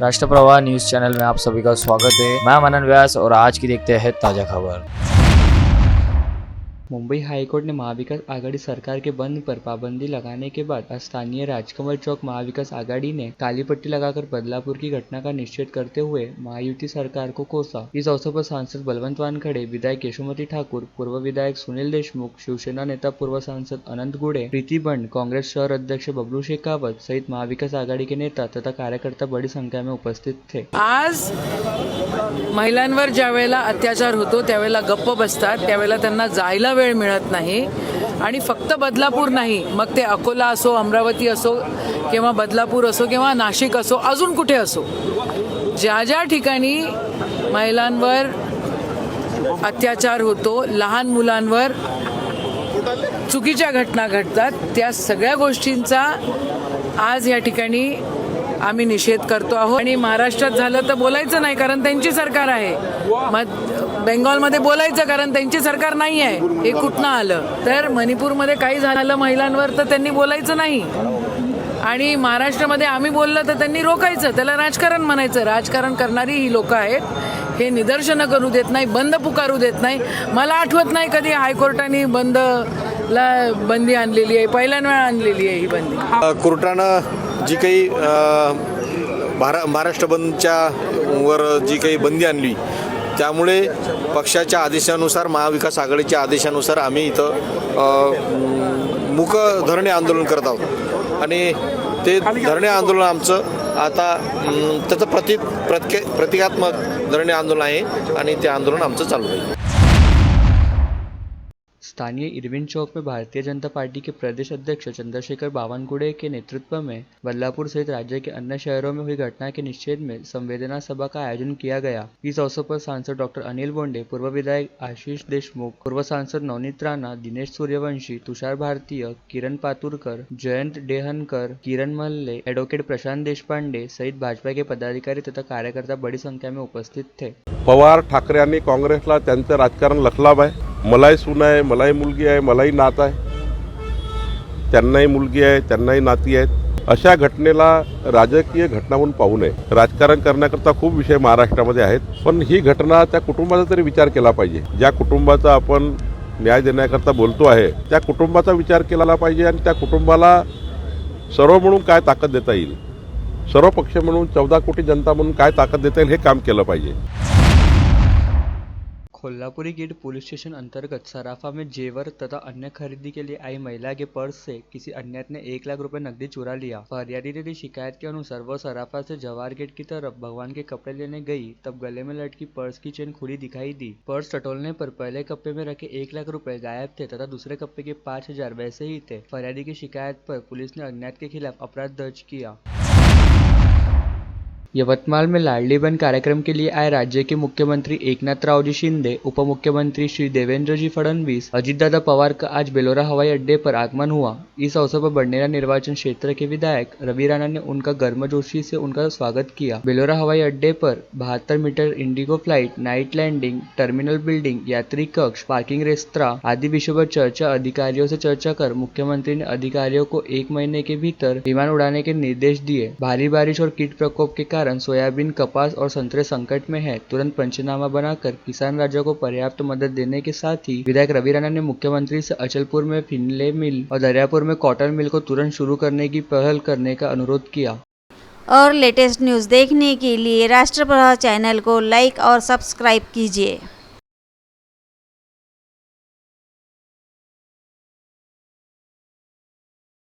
राष्ट्रप्रवाह news channel में आप सभी का स्वागत है। मैं मनन व्यास और आज की देखते हैं ताजा खबर। मुंबई हाईकोर्ट ने महाविकास आघाड़ी सरकार के बंद पर पाबंदी लगाने के बाद स्थानीय राजकमल चौक महाविकास आघाड़ी ने काली पट्टी लगाकर बदलापुर की घटना का निषेध करते हुए महायुति सरकार को कोसा। इस अवसर पर सांसद बलवंत वानखड़े, विधायक यशोमती ठाकुर, पूर्व विधायक सुनील देशमुख, शिवसेना नेता पूर्व सांसद अनंत गुड़े, प्रीति बंड, कांग्रेस शहर अध्यक्ष बबलू शेखावत सहित महाविकास आघाड़ी के नेता तथा कार्यकर्ता बड़ी संख्या में उपस्थित थे। आज महिलांवर ज्यावेळेला अत्याचार होतो त्यावेळेला गप्प बसतात, त्यावेळेला त्यांना जायला वेळ मिळत नाही आणि फक्त बदलापूर नाही, मग ते अकोला असो, अमरावती असो किंवा बदलापूर असो किंवा नाशिक असो, अजून कुठे असो, ज्या ज्या ठिकाणी महिलांवर अत्याचार होतो, लहान मुलांवर चुकीच्या घटना घडतात, त्या सगळ्या गोष्टींचा आज या ठिकाणी आम्ही निषेध करतो आहोत। आणि महाराष्ट्रात झालं तर बोलायचं नाही कारण त्यांची सरकार आहे, बेंगॉलमध्ये बोलायचं कारण त्यांची सरकार नाही आहे, हे कुठनं आलं? तर मणिपूरमध्ये काही झालं महिलांवर तर त्यांनी बोलायचं नाही आणि महाराष्ट्रामध्ये आम्ही बोललं तर त्यांनी रोखायचं, त्याला राजकारण म्हणायचं। राजकारण करणारी ही लोक आहेत, हे निदर्शनं करू देत नाही, बंद पुकारू देत नाही। मला आठवत नाही कधी हायकोर्टाने बंदला बंदी आणलेली आहे, पहिल्यांदा आणलेली आहे ही बंदी। कोर्टानं जी काही महाराष्ट्र बंदच्या वर जी काही बंदी आणली त्यामुळे पक्षाच्या आदेशानुसार, महाविकास आघाडीच्या आदेशानुसार आम्ही इथं मूक धरणे आंदोलन करत आहोत आणि ते धरणे आंदोलन आमचं आता त्याचं प्रतिकात्मक धरणे आंदोलन आहे आणि ते आंदोलन आमचं चालू आहे। स्थानीय इरविन चौक में भारतीय जनता पार्टी के प्रदेश अध्यक्ष चंद्रशेखर बावनकुड़े के नेतृत्व में बदलापुर सहित राज्य के अन्य शहरों में हुई घटना के निषेध में संवेदना सभा का आयोजन किया गया। इस अवसर पर सांसद डॉक्टर अनिल बोंडे, पूर्व विधायक आशीष देशमुख, पूर्व सांसद नवनीत राणा, दिनेश सूर्यवंशी, तुषार भारतीय, किरण पातुरकर, जयंत डेहनकर, किरण मल्ले, एडवोकेट प्रशांत देशपांडे सहित भाजपा के पदाधिकारी तथा कार्यकर्ता बड़ी संख्या में उपस्थित थे। पवार ठाकरे यांनी काँग्रेसला त्यांचं राजकारण लखलाब आहे। मलाही सून आहे, मलाही मुलगी आहे, मलाही नात आहे, त्यांनाही मुलगी आहे, त्यांनाही नाती आहेत। अशा घटनेला राजकीय घटना म्हणून पाहू नये। राजकारण करण्याकरता खूप विषय महाराष्ट्रामध्ये आहेत, पण ही घटना त्या कुटुंबाचा तरी विचार केला पाहिजे। ज्या कुटुंबाचा आपण न्याय देण्याकरता बोलतो आहे त्या कुटुंबाचा विचार केला पाहिजे आणि त्या कुटुंबाला सर्व म्हणून काय ताकद देता येईल, सर्व पक्ष म्हणून 14 कोटी जनता म्हणून काय ताकद देता येईल हे काम केलं पाहिजे। कोल्हापुरी गेट पुलिस स्टेशन अंतर्गत सराफा में जेवर तथा अन्य खरीदी के लिए आई महिला के पर्स से किसी अज्ञात ने 1 लाख रुपए नकदी चुरा लिया। फरियादी ने दी शिकायत के अनुसार वह सराफा से जवाहर गेट की तरफ भगवान के कपड़े लेने गई, तब गले में लटकी पर्स की चेन खुली दिखाई दी। पर्स टटोलने पर पहले कप्पे में रखे 1 लाख रुपए गायब थे तथा दूसरे कप्पे के 5,000 वैसे ही थे। फरियादी की शिकायत पर पुलिस ने अज्ञात के खिलाफ अपराध दर्ज किया। यवतमाल में लाडली बहन कार्यक्रम के लिए आए राज्य के मुख्यमंत्री एकनाथरावजी शिंदे, उप मुख्यमंत्री श्री देवेंद्रजी फडणवीस, अजितदादा पवार का आज बेलोरा हवाई अड्डे पर आगमन हुआ। इस अवसर पर बड़नेरा निर्वाचन क्षेत्र के विधायक रवि राणा ने उनका गर्मजोशी से उनका स्वागत किया। बेलोरा हवाई अड्डे पर 72 metre IndiGo flight, night landing, terminal building, यात्री कक्ष, पार्किंग रेस्तरां आदि विषयों पर चर्चा अधिकारियों से चर्चा कर मुख्यमंत्री ने अधिकारियों को 1 महीने के भीतर विमान उड़ाने के निर्देश दिए। भारी बारिश और कीट प्रकोप के कारण सोयाबीन, कपास और संतरे संकट में है, तुरंत पंचनामा बनाकर किसान राज्यों को पर्याप्त मदद देने के साथ ही विधायक रवि राणा ने मुख्यमंत्री से अचलपुर में फिनले मिल और दरियापुर में कॉटन मिल को तुरंत शुरू करने की पहल करने का अनुरोध किया। और लेटेस्ट न्यूज़ देखने के लिए राष्ट्रप्रवाह चैनल को लाइक और सब्सक्राइब कीजिए।